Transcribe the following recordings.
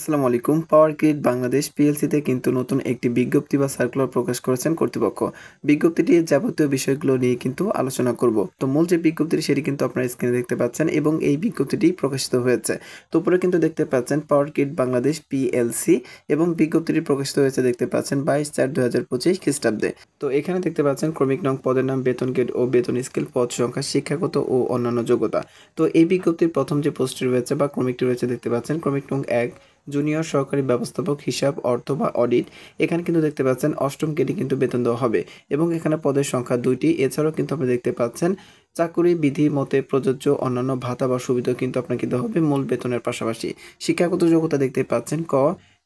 আসসালামু আলাইকুম। Power grid Bangladesh পিএলসিতে কিন্তু নতুন একটি বিজ্ঞপ্তি বা সার্কুলার প্রকাশ করেছেন কর্তৃপক্ষ। বিজ্ঞপ্তিটির যাবতীয় বিষয়গুলো নিয়ে কিন্তু আলোচনা করব। তো মূল যে বিজ্ঞপ্তিটি সেটি কিন্তু আপনারা স্ক্রিনে দেখতে পাচ্ছেন এবং এই বিজ্ঞপ্তিটি প্রকাশিত হয়েছে। তো উপরে কিন্তু দেখতে পাচ্ছেন পাওয়ার গ্রিড বাংলাদেশ পিএলসি এবং বিজ্ঞপ্তিটি প্রকাশিত হয়েছে দেখতে পাচ্ছেন 22/4/2025 খ্রিস্টাব্দে। তো এখানে দেখতে পাচ্ছেন ক্রমিক নং, পদের নাম, বেতন গ্রেড ও বেতন স্কেল, পদ সংখ্যা, শিক্ষাগত ও অন্যান্য যোগ্যতা। তো এই বিজ্ঞপ্তির প্রথম যে পোস্টটি রয়েছে বা ক্রমিকটি রয়েছে দেখতে পাচ্ছেন ক্রমিক নং 1, জুনিয়র সহকারী ব্যবস্থাপক হিসাব, অর্থ বা অডিট। এখানে কিন্তু দেখতে পাচ্ছেন 8ম গ্রেডে কিন্তু বেতন দেওয়া হবে এবং এখানে পদের সংখ্যা 2টি। এছাড়াও কিন্তু আপনি দেখতে পাচ্ছেন চাকুরি বিধি মতে প্রযোজ্য অন্যান্য ভাতা বা সুবিধা কিন্তু আপনাকে দেওয়া হবে মূল বেতনের পাশাপাশি। শিক্ষাগত যোগ্যতা দেখতে পাচ্ছেন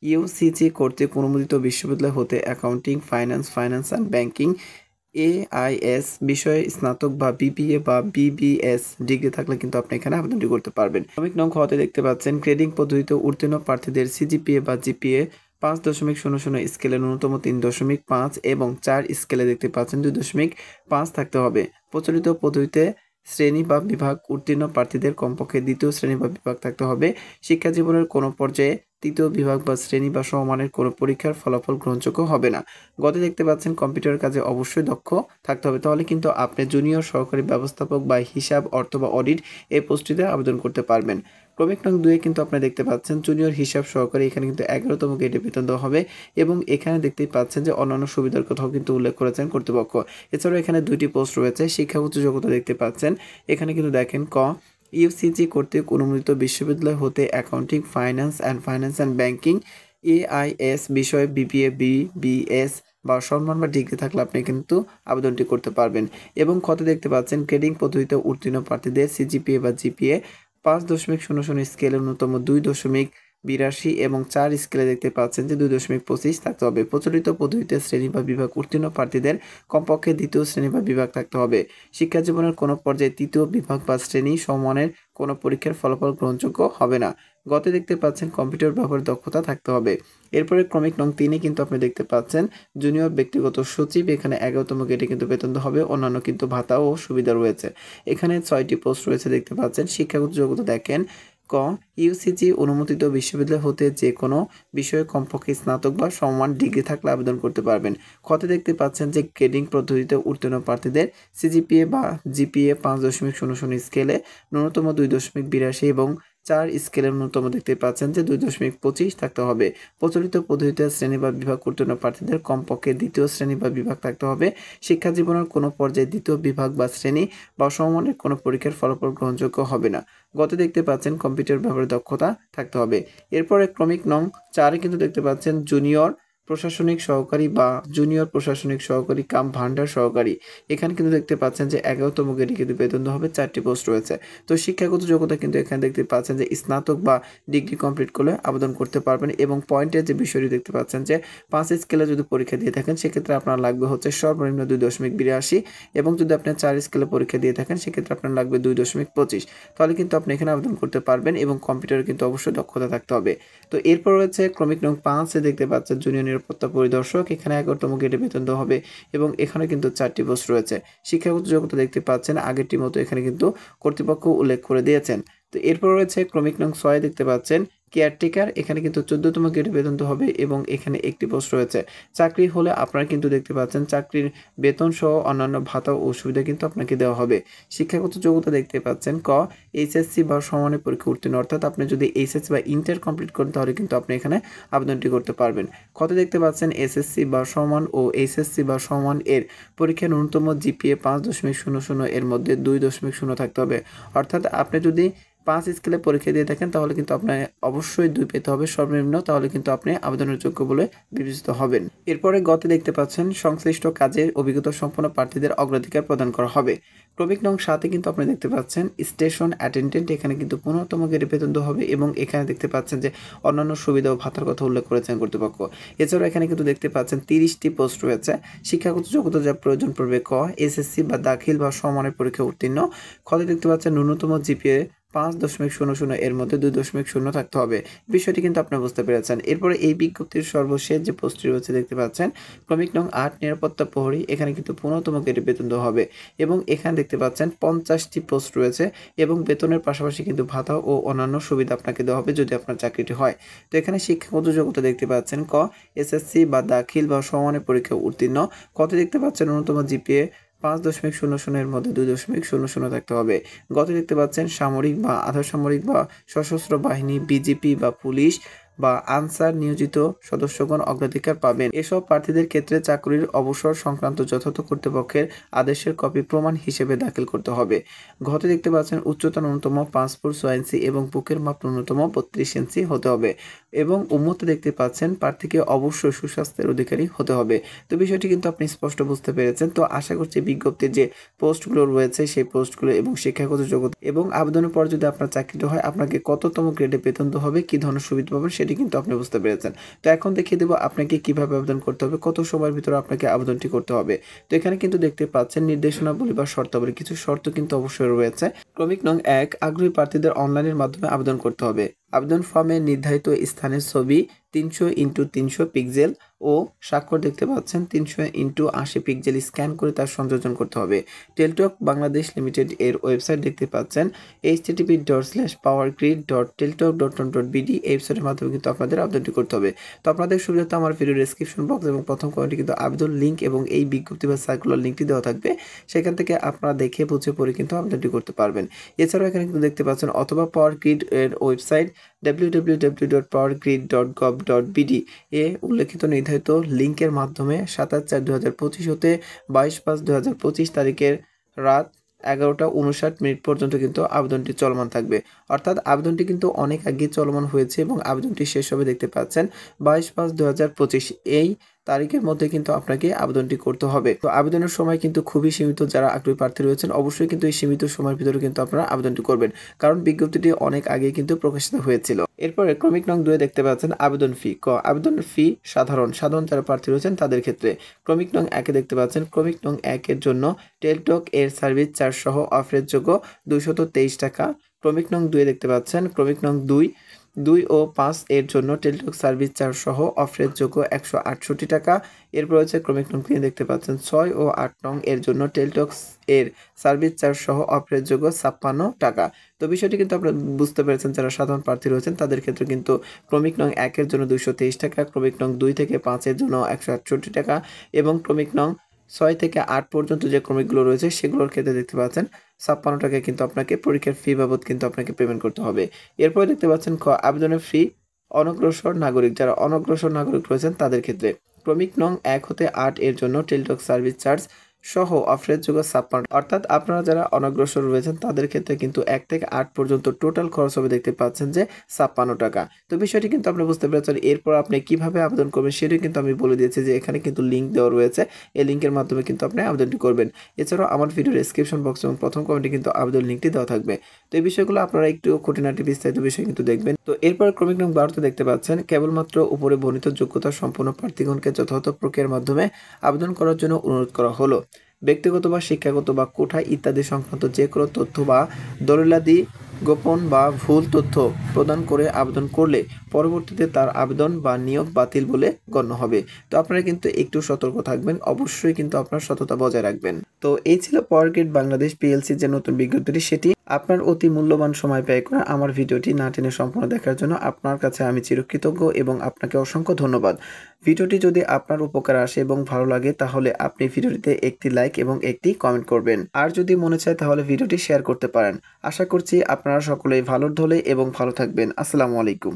ইউসিজি কর্তৃক অনুমোদিত বিশ্ববিদ্যালয় হতে accounting, finance and banking, AIS বিষয়ে স্নাতক বা বিবিএ বা বিবিএস ডিগ্রি থাকলে কিন্তু আপনি এখানে আবেদনটি করতে পারবেন। ক্রমিক নং হতে দেখতে পাচ্ছেন গ্রেডিং পদ্ধতিতে উত্তীর্ণ প্রার্থীদের সিজিপিএ বা জিপিএ 5.00 স্কেলে ন্যূনতম 3.5 এবং 4 স্কেলে দেখতে পাচ্ছেন 2.5 থাকতে হবে। প্রচলিত পদ্ধতিতে শ্রেণী বা বিভাগ উত্তীর্ণ প্রার্থীদের কমপক্ষে দ্বিতীয় শ্রেণী বা বিভাগ থাকতে হবে। শিক্ষা জীবনের কোনো পর্যায়ে তৃতীয় বিভাগ বা শ্রেণী বা সমমানের কোনো পরীক্ষার ফলাফল গ্রহণযোগ্য হবে না। গতে দেখতে পাচ্ছেন কম্পিউটার কাজে অবশ্যই দক্ষ থাকতে হবে, তাহলে কিন্তু আপনি জুনিয়র সহকারী ব্যবস্থাপক বা হিসাব, অর্থ বা অডিট এই পোস্টটিতে আবেদন করতে পারবেন। ক্রমিক নং 2 কিন্তু আপনারা দেখতে পাচ্ছেন জুনিয়র হিসাব সহকারী, এখানে কিন্তু 11তম গ্রেডে বেতন দেওয়া হবে এবং এখানে দেখতেই পাচ্ছেন যে অন্যান্য সুবিধার কথাও কিন্তু উল্লেখ করেছেন কর্তৃপক্ষ। এছাড়াও এখানে 2টি পোস্ট রয়েছে। শিক্ষাগত যোগ্যতা দেখতে পাচ্ছেন এখানে কিন্তু দেখেন ইউসিজি কর্তৃক অনুমোদিত বিশ্ববিদ্যালয় হতে accounting, finance and banking, AIS বিষয়ে বিবিএ, বিবিএস বা সম্মান বা ডিগ্রি থাকলে আপনি কিন্তু আবেদনটি করতে পারবেন। এবং খতে দেখতে পাচ্ছেন গ্রেডিং পদ্ধতিতে উত্তীর্ণ প্রার্থীদের সিজিপিএ বা জিপিএ 5.00 স্কেলে ন্যূনতম 2.82 এবং 4 স্কেলে দেখতে পাচ্ছেন যে 2.25 থাকতে হবে। প্রচলিত পদ্ধতিতে শ্রেণী বা বিভাগ উত্তীর্ণ প্রার্থীদের কমপক্ষে দ্বিতীয় শ্রেণী বা বিভাগ থাকতে হবে। শিক্ষা জীবনের কোনো পর্যায়ে তৃতীয় বিভাগ বা শ্রেণী সমমানের কোনো পরীক্ষার ফলাফল গ্রহণযোগ্য হবে না। গতে দেখতে পাচ্ছেন কম্পিউটার ব্যবহারের দক্ষতা থাকতে হবে। এরপরে ক্রমিক নং 3 কিন্তু আপনি দেখতে পাচ্ছেন জুনিয়র ব্যক্তিগত সচিব, এখানে 11তম গ্রেডে কিন্তু বেতন দেওয়া হবে, অন্যান্য কিন্তু ভাতা ও সুবিধা রয়েছে। এখানে 6টি পোস্ট রয়েছে দেখতে পাচ্ছেন। শিক্ষাগত যোগ্যতা দেখেন ইউসিজি অনুমোদিত বিশ্ববিদ্যালয় হতে যে কোনো বিষয়ে কমপক্ষে স্নাতক বা সমমান ডিগ্রি থাকলে আবেদন করতে পারবেন। খতে দেখতে পাচ্ছেন যে গ্রেডিং পদ্ধতিতে উত্তীর্ণ প্রার্থীদের সিজিপিএ বা জিপিএ 5.00 স্কেলে ন্যূনতম 2.82 এবং 4 স্কেলের ন্যূনতম দেখতে পাচ্ছেন যে 2.25 থাকতে হবে। প্রচলিত পদ্ধতিতে শ্রেণী বা বিভাগ উত্তীর্ণ প্রার্থীদের কমপক্ষে দ্বিতীয় শ্রেণী বা বিভাগ থাকতে হবে। শিক্ষা জীবনের কোনো পর্যায়ে দ্বিতীয় বিভাগ বা শ্রেণী বা সমমানের কোনো পরীক্ষার ফলাফল গ্রহণযোগ্য হবে না। গতে দেখতে পাচ্ছেন কম্পিউটার ব্যবহারের দক্ষতা থাকতে হবে। এরপরে ক্রমিক নং 4 কিন্তু দেখতে পাচ্ছেন জুনিয়র প্রশাসনিক সহকারী বা জুনিয়র প্রশাসনিক সহকারী কাম ভান্ডার সহকারী। এখানে কিন্তু দেখতে পাচ্ছেন যে 11তম গ্রেডে কিন্তু বেতন দেওয়া হবে, 4টি পোস্ট রয়েছে। তো শিক্ষাগত যোগ্যতা কিন্তু এখানে দেখতে পাচ্ছেন যে স্নাতক বা ডিগ্রি কমপ্লিট করলে আবেদন করতে পারবেন এবং পয়েন্টের যে বিষয়টি দেখতে পাচ্ছেন যে 5 স্কেলে যদি পরীক্ষা দিয়ে থাকেন সেক্ষেত্রে আপনার লাগবে হচ্ছে সর্বনিম্ন 2.82 এবং যদি আপনি 4 স্কেলে পরীক্ষা দিয়ে থাকেন সেক্ষেত্রে আপনার লাগবে 2.25। তাহলে কিন্তু আপনি এখানে আবেদন করতে পারবেন এবং কম্পিউটারে কিন্তু অবশ্যই দক্ষতা থাকতে হবে। তো এরপর রয়েছে ক্রমিক নং 5 দেখতে পাচ্ছেন জুনিয়র নিরাপত্তা পরিদর্শক, এখানে 11তম গ্রেডে বেতন দেওয়া হবে এবং এখানে কিন্তু 4টি পোস্ট রয়েছে। শিক্ষাগত যোগ্যতা দেখতে পাচ্ছেন আগেরটির মতো এখানে কিন্তু কর্তৃপক্ষ উল্লেখ করে দিয়েছেন। তো এরপর রয়েছে ক্রমিক নং 6 দেখতে পাচ্ছেন কেয়ারটেকার, এখানে কিন্তু 14তম গ্রেডে বেতন দেওয়া হবে এবং এখানে একটি পোস্ট রয়েছে। চাকরি হলে আপনারা কিন্তু দেখতে পাচ্ছেন চাকরির বেতন সহ অন্যান্য ভাতা ও সুবিধা কিন্তু আপনাকে দেওয়া হবে। শিক্ষাগত যোগ্যতা দেখতে পাচ্ছেন এইচএসসি বা সমানের পরীক্ষা উত্তীর্ণ, অর্থাৎ আপনি যদি এইচএসসি বা ইন্টার কমপ্লিট করেন তাহলে কিন্তু আপনি এখানে আবেদনটি করতে পারবেন। খতে দেখতে পাচ্ছেন এসএসসি বা সমান ও এইচএসসি বা সমান এর পরীক্ষার ন্যূনতম জিপিএ 5.00 এর মধ্যে 2.0 থাকতে হবে। অর্থাৎ আপনি যদি 5 স্কেলে পরীক্ষা দিয়ে থাকেন তাহলে কিন্তু আপনার অবশ্যই 2 পেতে হবে সর্বনিম্ন, তাহলে কিন্তু আপনি আবেদনের যোগ্য বলে বিবেচিত হবেন। এরপরে গতে দেখতে পাচ্ছেন সংশ্লিষ্ট কাজের অভিজ্ঞতা সম্পন্ন প্রার্থীদের অগ্রাধিকার প্রদান করা হবে। ক্রমিক নং 7 কিন্তু আপনি দেখতে পাচ্ছেন স্টেশন অ্যাটেন্ডেন্ট, এখানে কিন্তু 15তম গ্রেডে বেতন দেওয়া হবে এবং এখানে দেখতে পাচ্ছেন যে অন্যান্য সুবিধা ও ভাতার কথা উল্লেখ করেছেন কর্তৃপক্ষ। এছাড়াও এখানে কিন্তু দেখতে পাচ্ছেন 30টি পোস্ট রয়েছে। শিক্ষাগত যোগ্যতা যা প্রয়োজন পড়বে এসএসসি বা দাখিল বা সমমানের পরীক্ষা উত্তীর্ণ। খতে দেখতে পাচ্ছেন ন্যূনতম জিপিএ 5.00 এর মধ্যে 2.0 থাকতে হবে। বিষয়টি কিন্তু আপনারা বুঝতে পেরেছেন। এরপরে এই বিজ্ঞপ্তির সর্বশেষ যে পোস্টটি রয়েছে দেখতে পাচ্ছেন, ক্রমিক নং 8 নিরাপত্তা প্রহরী। এখানে কিন্তু 15তম গ্রেডে বেতন দেওয়া হবে এবং এখানে দেখতে পাচ্ছেন 50টি পোস্ট রয়েছে এবং বেতনের পাশাপাশি কিন্তু ভাতা ও অন্যান্য সুবিধা আপনাকে দেওয়া হবে যদি আপনার চাকরিটি হয়। তো এখানে শিক্ষাগত যোগ্যতা দেখতে পাচ্ছেন ক এসএসসি বা দাখিল বা সমমানের পরীক্ষায় উত্তীর্ণ। কত দেখতে পাচ্ছেন ন্যূনতম জিপিএ 5.00 এর মধ্যে 2.00 থাকতে হবে। গত দেখতে পাচ্ছেন সামরিক বা আধা সামরিক বা সশস্ত্র বাহিনী, বিজিপি বা পুলিশ বা আনসার নিয়োজিত সদস্যগণ অগ্রাধিকার পাবেন। এসব প্রার্থীদের ক্ষেত্রে চাকরির অবসর সংক্রান্ত যথাযথ কর্তৃপক্ষের আদেশের কপি প্রমাণ হিসেবে দাখিল করতে হবে। ঘতে দেখতে পাচ্ছেন উচ্চতা ন্যূনতম 5 ফুট 6 ইঞ্চি এবং বুকের মাপ ন্যূনতম 32 ইঞ্চি হতে হবে এবং উন্মুক্ত দেখতে পাচ্ছেন প্রার্থীকে অবশ্যই সুস্বাস্থ্যের অধিকারী হতে হবে। তো বিষয়টি কিন্তু আপনি স্পষ্ট বুঝতে পেরেছেন। তো আশা করছি বিজ্ঞপ্তির যে পোস্টগুলো রয়েছে সেই পোস্টগুলো এবং শিক্ষাগত যোগ্যতা এবং আবেদনের পর যদি আপনার চাকরিটা হয় আপনাকে কততম গ্রেডে বেতন দেওয়া হবে, কি ধরনের সুবিধা পাবেন সেটি কিন্তু আপনি বুঝতে পেরেছেন। তো এখন দেখিয়ে দেবো আপনাকে কিভাবে আবেদন করতে হবে, কত সময়ের ভিতরে আপনাকে আবেদনটি করতে হবে। তো এখানে কিন্তু দেখতে পাচ্ছেন নির্দেশনাবলী বা শর্তাবলী, কিছু শর্ত কিন্তু অবশ্যই রয়েছে। ক্রমিক নং 1 আগ্রহী প্রার্থীদের অনলাইনের মাধ্যমে আবেদন করতে হবে। আবেদন ফর্মে নির্ধারিত স্থানের ছবি 300x300 পিক্সেল ও স্বাক্ষর দেখতে পাচ্ছেন 300x80 পিক্সেল স্ক্যান করে তার সংযোজন করতে হবে। টেলটক বাংলাদেশ লিমিটেড এর ওয়েবসাইট দেখতে পাচ্ছেন http://powergrid.teltok.com.bd এই ওয়েবসাইটের মাধ্যমে কিন্তু আপনাদের আবেদনটি করতে হবে। তো আপনাদের সুবিধার্থে আমার ভিডিও ডেসক্রিপশন বক্স এবং প্রথম কমেন্টে কিন্তু আবেদন লিঙ্ক এবং এই বিজ্ঞপ্তি বা সার্কুলার লিঙ্কটি দেওয়া থাকবে। সেখান থেকে আপনারা দেখে বুঝে পড়ে কিন্তু আবেদনটি করতে পারবেন। এছাড়াও এখানে কিন্তু দেখতে পাচ্ছেন অথবা পাওয়ার গ্রিড এর ওয়েবসাইট www.powergrid.gov.bd এ উল্লেখিত নির্ধারিত লিঙ্কের মাধ্যমে 27/4/2025 হতে 22/5/2025 তারিখের রাত 11টা 59 মিনিট পর্যন্ত কিন্তু আবেদনটি চলমান থাকবে। অর্থাৎ আবেদনটি কিন্তু অনেক আগে চলমান হয়েছে এবং আবেদনটি শেষ হবে দেখতে পাচ্ছেন 22/5/2025 এই তারিখের মধ্যে কিন্তু আপনাকে আবেদনটি করতে হবে। তো আবেদনের সময় কিন্তু খুবই সীমিত, যারা আগ্রহী প্রার্থী রয়েছেন অবশ্যই কিন্তু এই সীমিত সময়ের ভিতরে কিন্তু আপনারা আবেদনটি করবেন, কারণ বিজ্ঞপ্তিটি অনেক আগে কিন্তু প্রকাশিত হয়েছিল। এরপরে ক্রমিক নং 2 দেখতে পাচ্ছেন আবেদন ফি। আবেদন ফি সাধারণ যারা প্রার্থী রয়েছেন তাদের ক্ষেত্রে। ক্রমিক নং 1 দেখতে পাচ্ছেন ক্রমিক নং 1 এর জন্য টেলটক এর সার্ভিস চার্জ সহ অফারের যোগ্য 223 টাকা। ক্রমিক নং 2 দেখতে পাচ্ছেন ক্রমিক নং 2 ও 5 এর জন্য টেলটক সার্ভিস চার্জ সহ অফারের যোগ্য 168 টাকা। এরপর হচ্ছে ক্রমিক নং 3 দেখতে পাচ্ছেন 6 ও 8 নং এর জন্য টেলটক এর সার্ভিস চার্জ সহ অফারের যোগ্য 56 টাকা। তো বিষয়টি কিন্তু আপনারা বুঝতে পেরেছেন, যারা সাধারণ প্রার্থী রয়েছেন তাদের ক্ষেত্রে কিন্তু ক্রমিক নং 1 এর জন্য 223 টাকা, ক্রমিক নং 2 থেকে 5 এর জন্য 168 টাকা এবং ক্রমিক নং 6 থেকে 8 পর্যন্ত যে ক্রমিকগুলো রয়েছে সেগুলোর ক্ষেত্রে দেখতে পাচ্ছেন 56 টাকা কিন্তু আপনাকে পরীক্ষার ফি বাবদ কিন্তু আপনাকে পেমেন্ট করতে হবে। এরপর দেখতে পাচ্ছেন আবেদনের ফি অনগ্রসর নাগরিক, যারা অনগ্রসর নাগরিক রয়েছেন তাদের ক্ষেত্রে ক্রমিক নং 1 হতে 8 এর জন্য টেলটক সার্ভিস চার্জ সহ অফারের যোগ্য 56, অর্থাৎ আপনারা যারা অনগ্রসর রয়েছেন তাদের ক্ষেত্রে কিন্তু 1 থেকে 8 পর্যন্ত টোটাল খরচ হবে দেখতে পাচ্ছেন যে 56 টাকা। তো বিষয়টি কিন্তু আপনি বুঝতে পেরেছেন। এরপর আপনি কিভাবে আবেদন করবেন সেটি কিন্তু আমি বলে দিয়েছি যে এখানে কিন্তু লিঙ্ক দেওয়া রয়েছে, এই লিঙ্কের মাধ্যমে কিন্তু আপনি আবেদনটি করবেন। এছাড়াও আমার ভিডিওর ডেসক্রিপশন বক্স এবং প্রথম কমেন্টে কিন্তু আবেদন লিঙ্কটি দেওয়া থাকবে। তো এই বিষয়গুলো আপনারা একটু খুঁটিনাটি বিস্তারিত বিষয় কিন্তু দেখবেন। তো এরপর ক্রমিক নং 12 দেখতে পাচ্ছেন কেবলমাত্র উপরে বর্ণিত যোগ্যতা সম্পন্ন প্রার্থীগণকে যথাযথ প্রক্রিয়ার মাধ্যমে আবেদন করার জন্য অনুরোধ করা হলো। ব্যক্তিগত বা শিক্ষাগত বা কোঠা ইত্যাদি সংক্রান্ত যে কোনো তথ্য বা দলিলাদি গোপন বা ভুল তথ্য প্রদান করে আবেদন করলে পরবর্তীতে তার আবেদন বা নিয়োগ বাতিল বলে গণ্য হবে। তো আপনারা কিন্তু একটু সতর্ক থাকবেন, অবশ্যই কিন্তু আপনার সততা বজায় রাখবেন। তো এই ছিল পাওয়ার গ্রিড বাংলাদেশ পিএলসি যে নতুন বিজ্ঞপ্তিটি, সেটি আপনার অতি মূল্যবান সময় ব্যয় করে আমার ভিডিওটি না টেনে সম্পূর্ণ দেখার জন্য আপনার কাছে আমি চিরকৃতজ্ঞ এবং আপনাকে অসংখ্য ধন্যবাদ। ভিডিওটি যদি আপনার উপকার আসে এবং ভালো লাগে তাহলে আপনি ভিডিওটিতে একটি লাইক এবং একটি কমেন্ট করবেন, আর যদি মনে চায় তাহলে ভিডিওটি শেয়ার করতে পারেন। আশা করছি আপনারা সকলেই ভালোর ধলে এবং ভালো থাকবেন। আসসালামু আলাইকুম।